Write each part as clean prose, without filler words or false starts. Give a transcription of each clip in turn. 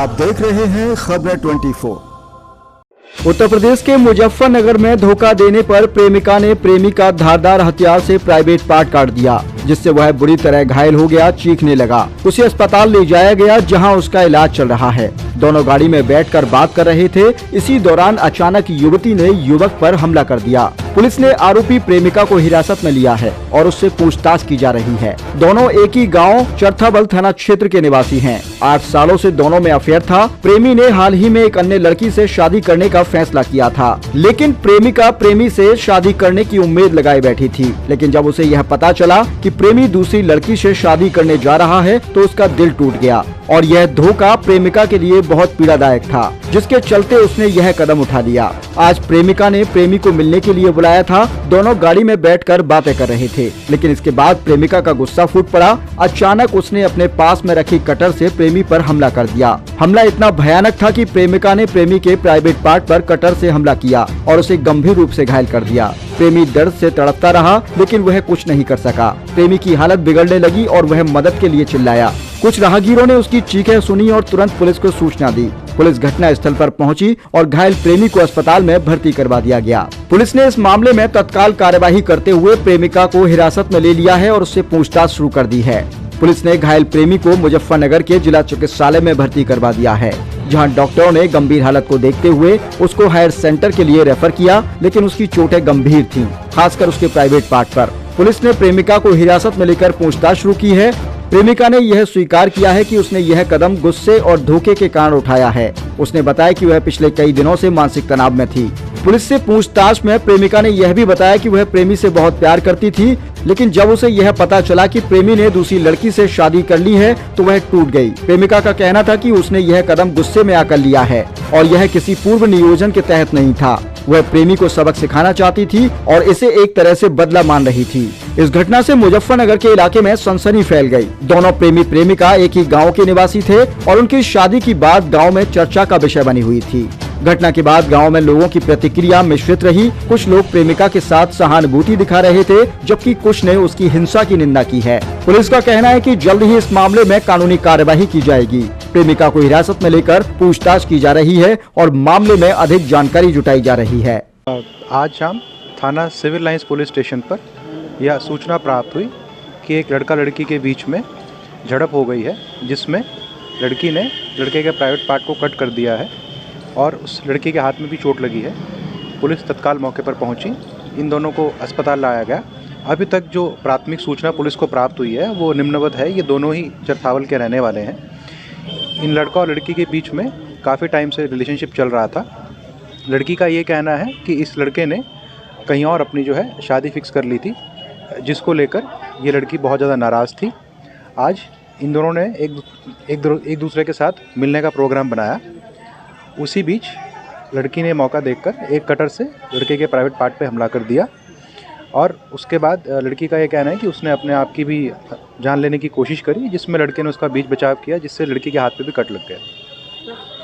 आप देख रहे हैं खबरें 24। उत्तर प्रदेश के मुजफ्फरनगर में धोखा देने पर प्रेमिका ने प्रेमी का धारदार हथियार से प्राइवेट पार्ट काट दिया, जिससे वह बुरी तरह घायल हो गया, चीखने लगा। उसे अस्पताल ले जाया गया, जहां उसका इलाज चल रहा है। दोनों गाड़ी में बैठकर बात कर रहे थे। इसी दौरान अचानक युवती ने युवक पर हमला कर दिया। पुलिस ने आरोपी प्रेमिका को हिरासत में लिया है और उससे पूछताछ की जा रही है। दोनों एक ही गांव चरथाबल थाना क्षेत्र के निवासी हैं। 8 सालों से दोनों में अफेयर था। प्रेमी ने हाल ही में एक अन्य लड़की से शादी करने का फैसला किया था, लेकिन प्रेमिका प्रेमी से शादी करने की उम्मीद लगाए बैठी थी। लेकिन जब उसे यह पता चला कि प्रेमी दूसरी लड़की से शादी करने जा रहा है, तो उसका दिल टूट गया और यह धोखा प्रेमिका के लिए बहुत पीड़ादायक था, जिसके चलते उसने यह कदम उठा लिया। आज प्रेमिका ने प्रेमी को मिलने के लिए बुलाया था। दोनों गाड़ी में बैठकर बातें कर रहे थे, लेकिन इसके बाद प्रेमिका का गुस्सा फूट पड़ा। अचानक उसने अपने पास में रखी कटर से प्रेमी पर हमला कर दिया। हमला इतना भयानक था कि प्रेमिका ने प्रेमी के प्राइवेट पार्ट पर कटर से हमला किया और उसे गंभीर रूप से घायल कर दिया। प्रेमी दर्द से तड़पता रहा, लेकिन वह कुछ नहीं कर सका। प्रेमी की हालत बिगड़ने लगी और वह मदद के लिए चिल्लाया। कुछ राहगीरों ने उसकी चीखें सुनी और तुरंत पुलिस को सूचना दी। पुलिस घटना स्थल पर पहुंची और घायल प्रेमी को अस्पताल में भर्ती करवा दिया गया। पुलिस ने इस मामले में तत्काल कार्यवाही करते हुए प्रेमिका को हिरासत में ले लिया है और उससे पूछताछ शुरू कर दी है। पुलिस ने घायल प्रेमी को मुजफ्फरनगर के जिला चिकित्सालय में भर्ती करवा दिया है, जहां डॉक्टरों ने गंभीर हालत को देखते हुए उसको हायर सेंटर के लिए रेफर किया, लेकिन उसकी चोटें गंभीर थीं, खासकर उसके प्राइवेट पार्ट पर। पुलिस ने प्रेमिका को हिरासत में लेकर पूछताछ शुरू की है। प्रेमिका ने यह स्वीकार किया है कि उसने यह कदम गुस्से और धोखे के कारण उठाया है। उसने बताया कि वह पिछले कई दिनों से मानसिक तनाव में थी। पुलिस से पूछताछ में प्रेमिका ने यह भी बताया कि वह प्रेमी से बहुत प्यार करती थी, लेकिन जब उसे यह पता चला कि प्रेमी ने दूसरी लड़की से शादी कर ली है, तो वह टूट गई। प्रेमिका का कहना था कि उसने यह कदम गुस्से में आकर लिया है और यह किसी पूर्व नियोजन के तहत नहीं था। वह प्रेमी को सबक सिखाना चाहती थी और इसे एक तरह से बदला मान रही थी। इस घटना से मुजफ्फरनगर के इलाके में सनसनी फैल गई। दोनों प्रेमी प्रेमिका एक ही गांव के निवासी थे और उनकी शादी की बात गांव में चर्चा का विषय बनी हुई थी। घटना के बाद गांव में लोगों की प्रतिक्रिया मिश्रित रही। कुछ लोग प्रेमिका के साथ सहानुभूति दिखा रहे थे, जबकि कुछ ने उसकी हिंसा की निंदा की है। पुलिस का कहना है कि जल्द ही इस मामले में कानूनी कार्यवाही की जाएगी। प्रेमिका को हिरासत में लेकर पूछताछ की जा रही है और मामले में अधिक जानकारी जुटाई जा रही है। आज शाम थाना सिविल लाइंस पुलिस स्टेशन पर यह सूचना प्राप्त हुई कि एक लड़का लड़की के बीच में झड़प हो गई है, जिसमें लड़की ने लड़के के प्राइवेट पार्ट को कट कर दिया है और उस लड़के के हाथ में भी चोट लगी है। पुलिस तत्काल मौके पर पहुंची, इन दोनों को अस्पताल लाया गया। अभी तक जो प्राथमिक सूचना पुलिस को प्राप्त हुई है वो निम्नवत है। ये दोनों ही चरथावल के रहने वाले हैं। इन लड़का और लड़की के बीच में काफ़ी टाइम से रिलेशनशिप चल रहा था। लड़की का ये कहना है कि इस लड़के ने कहीं और अपनी जो है शादी फिक्स कर ली थी, जिसको लेकर ये लड़की बहुत ज़्यादा नाराज़ थी। आज इन दोनों ने एक दूसरे के साथ मिलने का प्रोग्राम बनाया। उसी बीच लड़की ने मौका देखकर एक कटर से लड़के के प्राइवेट पार्ट पे हमला कर दिया और उसके बाद लड़की का ये कहना है कि उसने अपने आप की भी जान लेने की कोशिश करी, जिसमें लड़के ने उसका बीच बचाव किया, जिससे लड़की के हाथ पे भी कट लग गया।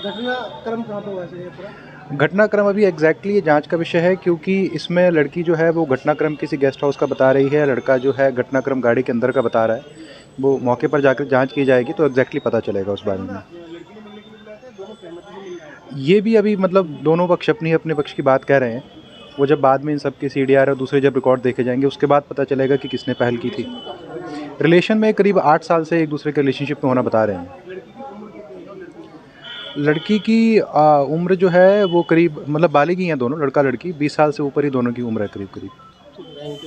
घटनाक्रम कहाँ पे हुआ है? घटनाक्रम अभी एग्जैक्टली जांच का विषय है, क्योंकि इसमें लड़की जो है वो घटनाक्रम किसी गेस्ट हाउस का बता रही है, लड़का जो है घटनाक्रम गाड़ी के अंदर का बता रहा है। वो मौके पर जाकर जांच की जाएगी तो एग्जैक्टली पता चलेगा उस बारे में। ये भी अभी मतलब दोनों पक्ष अपने पक्ष की बात कह रहे हैं। वो जब बाद में इन सब के CDR और दूसरे जब रिकॉर्ड देखे जाएंगे, उसके बाद पता चलेगा कि किसने पहल की थी। रिलेशन में करीब 8 साल से एक दूसरे के रिलेशनशिप में होना बता रहे हैं। लड़की की उम्र जो है वो करीब मतलब बालिग ही हैं दोनों, लड़का लड़की 20 साल से ऊपर ही दोनों की उम्र है करीब।